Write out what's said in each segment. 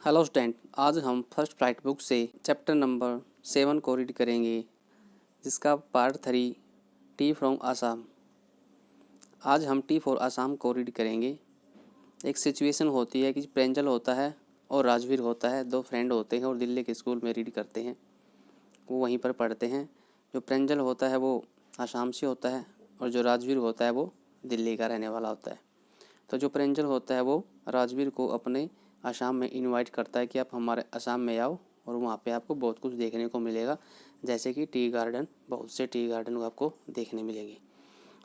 Hello student, आज हम first flight book से चैप्टर नंबर 7 को रीड करेंगे, जिसका पार्ट 3 टी फ्रॉम आसाम। आज हम टी फॉर आसाम को रीड करेंगे। एक सिचुएशन होती है कि प्रेंजल होता है और राजवीर होता है, दो फ्रेंड होते हैं और दिल्ली के स्कूल में रीड करते हैं, वो वहीं पर पढ़ते हैं। जो प्रेंजल होता है वो आसाम से होता है और जो राजवीर होता है वो दिल्ली का रहने वाला होता है। तो जो प्रेंजल होता है वो राजवीर को अपने आसाम में इनवाइट करता है कि आप हमारे आसाम में आओ और वहाँ पे आपको बहुत कुछ देखने को मिलेगा, जैसे कि टी गार्डन, बहुत से टी गार्डन आपको देखने मिलेगी।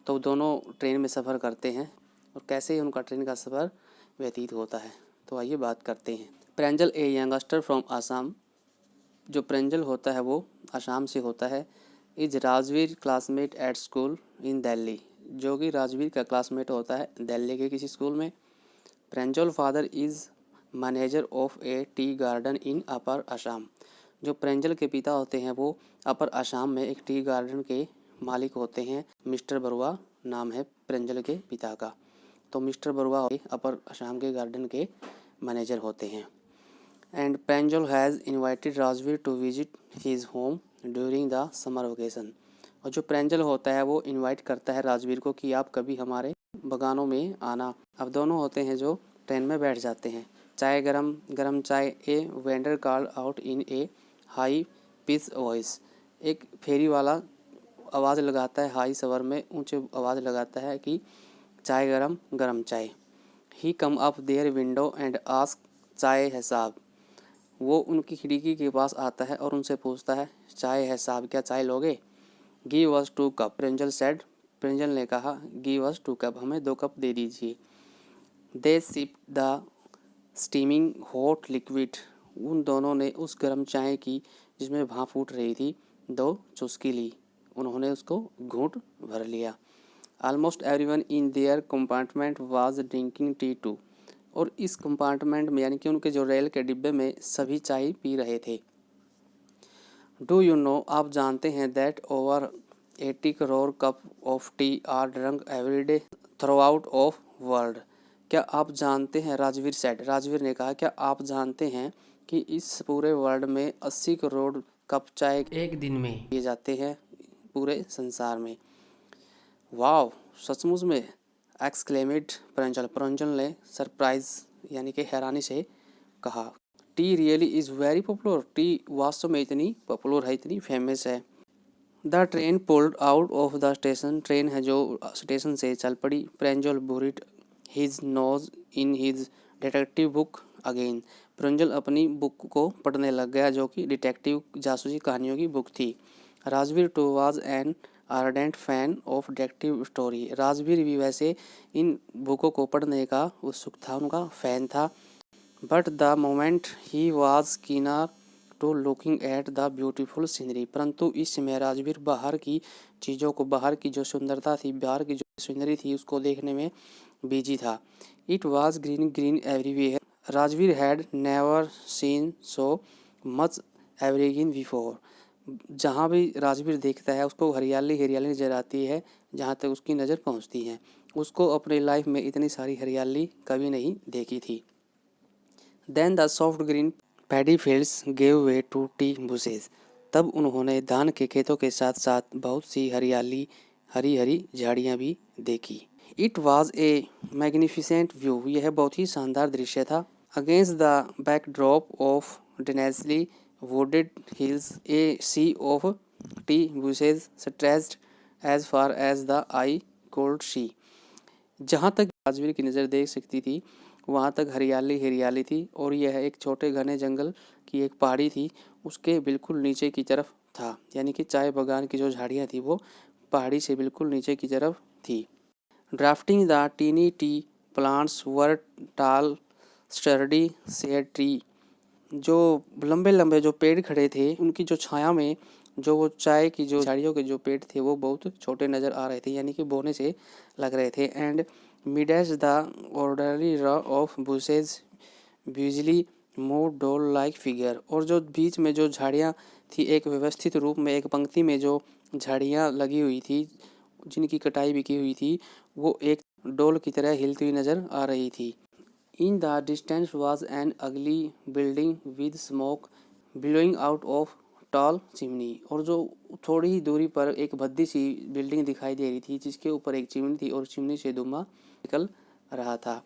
तो दोनों ट्रेन में सफ़र करते हैं और कैसे ही उनका ट्रेन का सफ़र व्यतीत होता है, तो आइए बात करते हैं। प्रेंजल ए यंगस्टर फ्रॉम आसाम, जो प्रेंजल होता है वो आसाम से होता है। Is Rajveer classmate at school इन दिल्ली, जो कि राजवीर का क्लासमेट होता है दिल्ली के किसी स्कूल में। Pranjal father is manager of a tea garden in upper Assam, जो प्रेंजल के पिता होते हैं वो अपर आसाम में एक टी गार्डन के मालिक होते हैं। मिस्टर बरुआ नाम है प्रेंजल के पिता का। तो मिस्टर बरुआ अपर आसाम के गार्डन के मैनेजर होते हैं। And Pranjal has invited Rajveer to visit his home during the summer vacation, और जो प्रेंजल होता है वो इनवाइट करता है राजवीर को कि आप कभी हमारे बगानों में आना। अब दोनों होते हैं जो ट्रेन में बैठ जाते हैं। चाय गरम गरम चाय, a vendor called out in A high pitch voice, एक फेरी वाला आवाज़ लगाता है, हाई स्वर में ऊंचे आवाज़ लगाता है कि चाय गरम गरम चाय। He come up there window and ask चाय है साहब, वो उनकी खिड़की के पास आता है और उनसे पूछता है चाय है साहब, क्या चाय लोगे। गिव अस 2 कप, प्रेंजल सेड, प्रेंजल ने कहा गिव अस 2 कप, हमें 2 कप दे दीजिए। They sip the steaming hot liquid, उन दोनों ने उस गर्म चाय की जिसमें भाप फूट रही थी 2 चुस्की ली, उन्होंने उसको घूंट भर लिया। Almost everyone in their compartment was drinking tea too, और इस कंपार्टमेंट में यानी कि उनके जो रेल के डिब्बे में सभी चाय पी रहे थे। डू यू नो, आप जानते हैं, that over 80 crore cup of T R drunk every day through out of world, क्या आप जानते हैं, राजवीर सेड, राजवीर ने कहा, क्या आप जानते हैं कि इस पूरे वर्ल्ड में 80 करोड़ कप चाय एक दिन में पिए जाते हैं पूरे संसार में। वाव, सचमुच में, एक्सक्लेमेड प्रेंजल, प्रेंजल ने सरप्राइज यानी कि हैरानी से कहा। Tea really is very popular, tea वास्तव में इतनी पॉपुलर है, इतनी फेमस है। The train pulled out of the station, train है जो स्टेशन से चल पड़ी। Pranjal buried his nose in his detective book again, Pranjal अपनी बुक को पढ़ने लग गया जो कि डिटेक्टिव जासूसी कहानियों की बुक थी। Rajveer too was an ardent fan of detective story, Rajveer भी वैसे इन बुकों को पढ़ने का उत्सुक था, उनका फैन था। But the moment he was keener to looking at the beautiful scenery, परंतु इस समय राजवीर बाहर की चीज़ों को, बाहर की जो सुंदरता थी, बाहर की जो सीनरी थी उसको देखने में बिजी था। It was green green everywhere, Rajveer had never seen so much evergreen before, जहाँ भी राजवीर देखता है उसको हरियाली हरियाली नज़र आती है, जहाँ तक उसकी नज़र पहुँचती है, उसको अपनी लाइफ में इतनी सारी हरियाली कभी नहीं देखी थी। Then the soft green paddy fields gave way to tea bushes, तब उन्होंने धान के खेतों के साथ साथ बहुत सी हरियाली, हरी हरी झाड़ियाँ भी देखी। It was a magnificent view, यह बहुत ही शानदार दृश्य था। Against the backdrop of densely wooded hills, a sea of tea bushes stretched as far as the eye could see, जहाँ तक राजवीर की नज़र देख सकती थी वहाँ तक हरियाली हरियाली थी, और यह एक छोटे घने जंगल की एक पहाड़ी थी, उसके बिल्कुल नीचे की तरफ था, यानी कि चाय बागान की जो झाड़ियाँ थी वो पहाड़ी से बिल्कुल नीचे की तरफ थी। Drafting the tiny tea plants were tall sturdy shade tree, जो लंबे लंबे जो पेड़ खड़े थे उनकी जो छाया में जो वो चाय की जो झाड़ियों के जो पेड़ थे वो बहुत छोटे नज़र आ रहे थे, यानी कि बोने से लग रहे थे। And midst the orderly row of bushes busily move doll like figure, और जो बीच में जो झाड़ियाँ थी एक व्यवस्थित रूप में एक पंक्ति में जो झाड़ियाँ लगी हुई थी जिनकी कटाई भी की हुई थी वो एक डोल की तरह हिलती हुई नज़र आ रही थी। In the distance was an अगली building with smoke blowing out of tall chimney. और जो थोड़ी ही दूरी पर एक भद्दी सी बिल्डिंग दिखाई दे रही थी जिसके ऊपर एक चिमनी थी और चिमनी से धुआं निकल रहा था।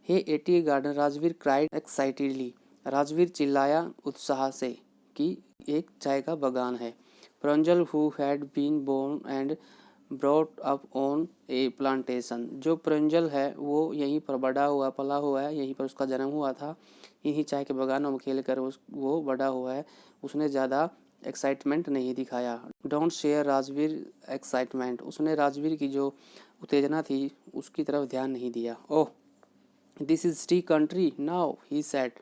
Hey a tea garden, Rajveer cried excitedly. Rajveer चिल्लाया उत्साह से कि एक चाय का बागान है। Pranjal who had been born and brought up on a plantation. जो प्रंजल है वो यहीं पर बड़ा हुआ पला हुआ है, यहीं पर उसका जन्म हुआ था, इन्हीं चाय के बागानों में खेल कर वो बड़ा हुआ है। उसने ज़्यादा एक्साइटमेंट नहीं दिखाया। Don't share Rajveer excitement. उसने राजवीर की जो उत्तेजना थी उसकी तरफ ध्यान नहीं दिया। Oh this is T country now he said.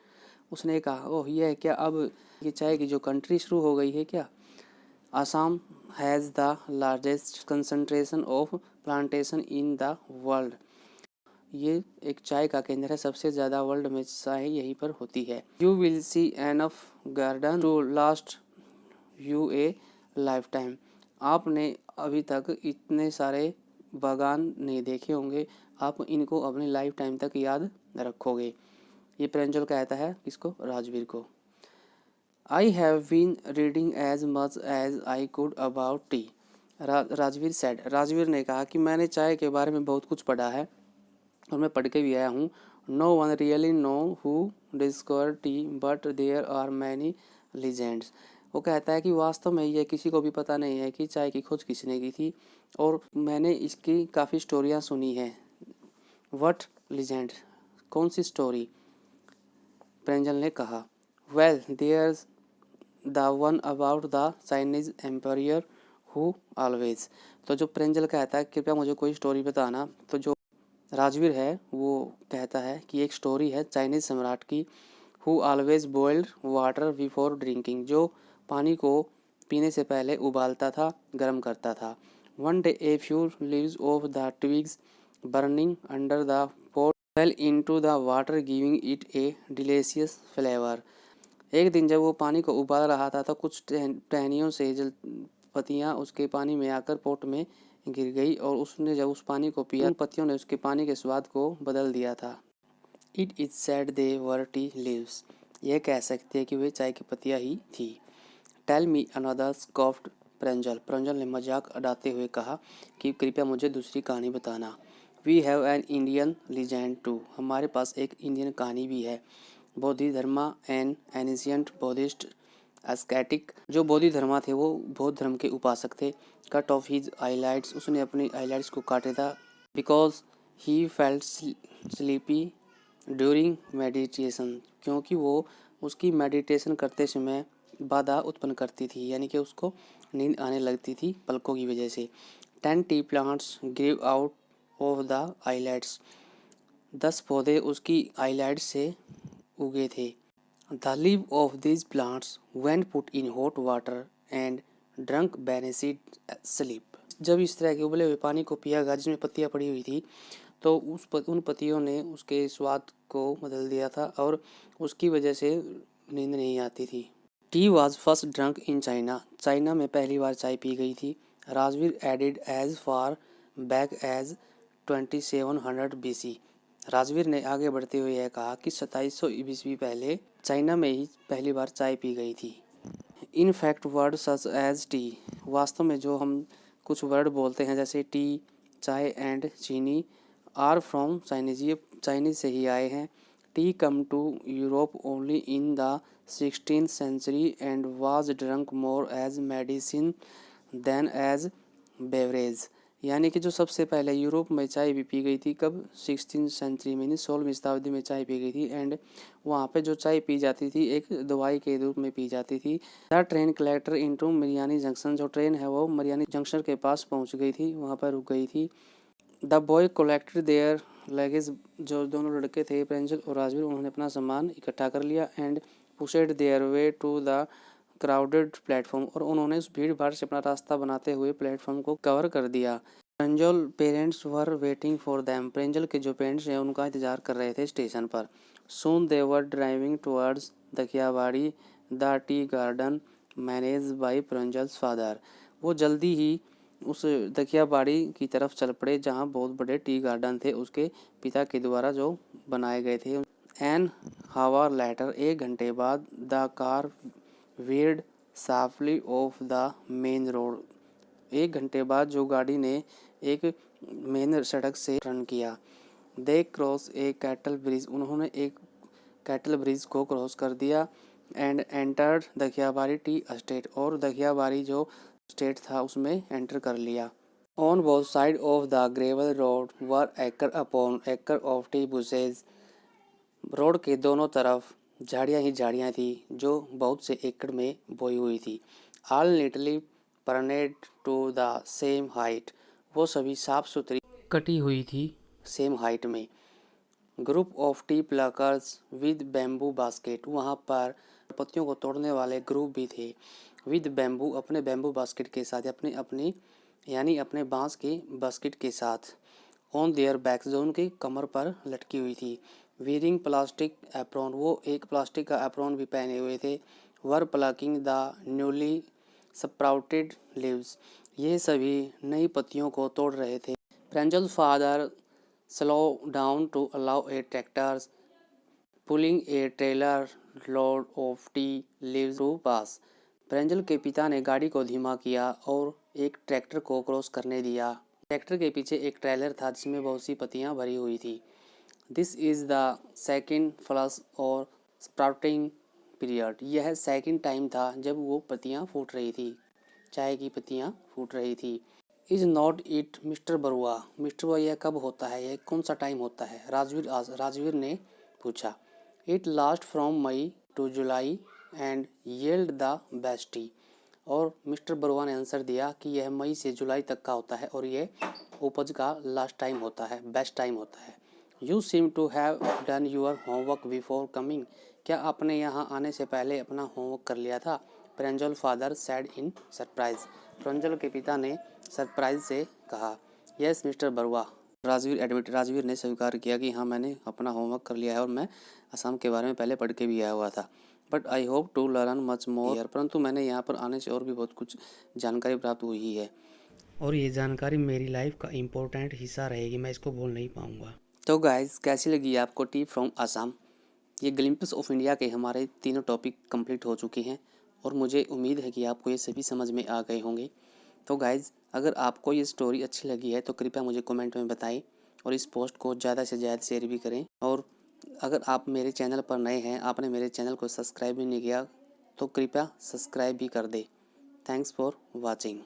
उसने कहा ओह यह क्या अब ये चाय की जो कंट्री शुरू हो गई है क्या। Assam has the largest concentration of plantation in the world. ये एक चाय का केंद्र है, सबसे ज़्यादा वर्ल्ड में चाय यहीं पर होती है। You will see enough garden to last you a lifetime. आपने अभी तक इतने सारे बागान नहीं देखे होंगे, आप इनको अपनी लाइफ टाइम तक याद रखोगे। ये प्रंजल कहता है किसको, राजवीर को। I have been reading as much as I could about tea. Rajveer said. Rajveer ने कहा कि मैंने चाय के बारे में बहुत कुछ पढ़ा है और मैं पढ़ के भी आया हूँ। No one really know who discover tea but there are many legends. वो कहता है कि वास्तव में यह किसी को भी पता नहीं है कि चाय की खोज किसने की थी और मैंने इसकी काफ़ी स्टोरियाँ सुनी हैं। वट लीजेंड, कौन सी स्टोरी, प्रंजल ने कहा। Well there the one about the Chinese emperor who always. तो जो प्रंजल कहता है कृपया मुझे कोई स्टोरी बताना, तो जो राजवीर है वो कहता है कि एक स्टोरी है चाइनीज सम्राट की, who always boiled water before drinking. जो पानी को पीने से पहले उबालता था, गर्म करता था। One day a few leaves of the twigs burning under the pot fail into the water giving it A delicious flavour. एक दिन जब वो पानी को उबाल रहा था तो कुछ टहनियों से जल पत्तियाँ उसके पानी में आकर पोट में गिर गई और उसने जब उस पानी को पिया उन पत्तियों ने उसके पानी के स्वाद को बदल दिया था। It is said they were tea leaves. यह कह सकते हैं कि वे चाय की पत्तियाँ ही थी। Tell me another scoffed Pranjal. Pranjal ने मजाक उड़ाते हुए कहा कि कृपया मुझे दूसरी कहानी बताना। We have an Indian legend too. हमारे पास एक इंडियन कहानी भी है। Bodhi Dharma an ancient Buddhist ascetic. जो बोधि धर्मा थे वो बौद्ध धर्म के उपासक थे। Cut off his eyelids. उसने अपनी आईलाइट्स को काटे था। Because he felt sleepy during meditation. क्योंकि वो उसकी मेडिटेशन करते समय बाधा उत्पन्न करती थी, यानी कि उसको नींद आने लगती थी पलकों की वजह से। 10 tea plants grew out of the eyelids. 10 पौधे उसकी आईलाइट्स से उगे थे। The leaves of this plants when put in hot water and drunk banished sleep. जब इस तरह के उबले हुए पानी को पिया गया जिसमें पत्तियाँ पड़ी हुई थी तो उन पत्तियों ने उसके स्वाद को बदल दिया था और उसकी वजह से नींद नहीं आती थी। Tea was first drunk in China. China में पहली बार चाय पी गई थी। Rajveer added as far back as 2700 BC। Rajveer ने आगे बढ़ते हुए यह कहा कि 2700 ईस्वी पहले चाइना में ही पहली बार चाय पी गई थी। In fact word such as tea. वास्तव में जो हम कुछ वर्ड बोलते हैं जैसे T, chai and chini are from Chinese, ये चाइनीज से ही आए हैं। Tea came to Europe only in the 16th century and was drunk more as medicine than as beverage. यानी कि जो सबसे पहले यूरोप में चाय भी पी गई थी कब, 16th सेंचुरी में, 16वीं शताब्दी में चाय पी गई थी। एंड वहाँ पे जो चाय पी जाती थी एक दवाई के रूप में पी जाती थी। The train collector into Mariani junction. जो ट्रेन है वो मरियानी जंक्शन के पास पहुँच गई थी, वहाँ पर रुक गई थी। The boy collected their luggage. जो दोनों लड़के थे प्रंजल और राजवीर, उन्होंने अपना सामान इकट्ठा कर लिया। And pushed their way to the crowded platform. और उन्होंने उस भीड़ भाड़ से अपना रास्ता बनाते हुए प्लेटफॉर्म को कवर कर दिया। Pranjal parents were waiting for them. Pranjal के जो पेरेंट्स हैं उनका इंतजार कर रहे थे स्टेशन पर। Soon they were driving towards Dhekiabari the tea garden managed by Pranjal's father. वो जल्दी ही उस दकियाबाड़ी की तरफ चल पड़े जहाँ बहुत बड़े टी गार्डन थे उसके पिता के द्वारा जो बनाए गए थे। एन हावर लेटर, 1 घंटे बाद, the car veered softly off the main road, 1 घंटे बाद जो गाड़ी ने एक मेन सड़क से टर्न किया। They cross a cattle bridge, उन्होंने एक कैटल ब्रिज को क्रॉस कर दिया। And entered Dhekiabari tea estate, और दखियाबारी जो स्टेट था उसमें एंटर कर लिया। On both side of the gravel road were acre upon एकड़ ऑफ टी बुशेज, रोड के दोनों तरफ झाड़ियाँ ही झाड़ियाँ थी जो बहुत से एकड़ में बोई हुई थी। All neatly pruned to the same height, वो सभी साफ सुथरी कटी हुई थी सेम हाइट में। Group of tea pluckers with bamboo basket, वहाँ पर पत्तियों को तोड़ने वाले ग्रुप भी थे। विद बैम्बू, अपने बैम्बू बास्केट के साथ, अपने बांस के बास्केट के साथ। ऑन देयर बैक्स, जो उनकी कमर पर लटकी हुई थी। वीरिंग प्लास्टिक एप्रॉन, वो एक प्लास्टिक का एप्रॉन भी पहने हुए थे। Were plucking the newly sprouted leaves, ये सभी नई पत्तियों को तोड़ रहे थे। Pranjal's father slow down to allow a tractors pulling a trailer load of tea leaves to pass, Pranjal के पिता ने गाड़ी को धीमा किया और एक ट्रैक्टर को क्रॉस करने दिया। ट्रैक्टर के पीछे एक ट्रेलर था जिसमें बहुत सी पत्तियां भरी हुई थी। This is the second flush और स्प्राउटिंग पीरियड, यह सेकेंड टाइम था जब वो पत्तियां फूट रही थी, चाय की पत्तियां फूट रही थी। Is not it mister Barua, mister Barua यह कब होता है, यह कौन सा टाइम होता है? राजवीर ने पूछा। It last from May to July and yield the best tea, और मिस्टर बरुआ ने आंसर दिया कि यह मई से जुलाई तक का होता है और यह उपज का लास्ट टाइम होता है, बेस्ट टाइम होता है। You seem to have done your homework before coming, क्या आपने यहाँ आने से पहले अपना होमवर्क कर लिया था? प्रेंजल फादर सैड इन सरप्राइज, प्रेंजल के पिता ने सरप्राइज से कहा। यस मिस्टर बरुआ, राजवीर ने स्वीकार किया कि हाँ, मैंने अपना होमवर्क कर लिया है और मैं असम के बारे में पहले पढ़ के भी आया हुआ था। But I hope to learn much more, परंतु मैंने यहाँ पर आने से और भी बहुत कुछ जानकारी प्राप्त हुई है और ये जानकारी मेरी लाइफ का इम्पोर्टेंट हिस्सा रहेगी, मैं इसको भूल नहीं पाऊँगा। तो गाइज, कैसी लगी आपको टी फ्रॉम आसाम? ये ग्लिम्पस ऑफ इंडिया के हमारे तीनों टॉपिक कंप्लीट हो चुके हैं और मुझे उम्मीद है कि आपको ये सभी समझ में आ गए होंगे। तो गाइज़, अगर आपको ये स्टोरी अच्छी लगी है तो कृपया मुझे कमेंट में बताएं और इस पोस्ट को ज़्यादा से ज़्यादा शेयर भी करें। और अगर आप मेरे चैनल पर नए हैं, आपने मेरे चैनल को सब्सक्राइब भी नहीं किया, तो कृपया सब्सक्राइब भी कर दें। Thanks for watching.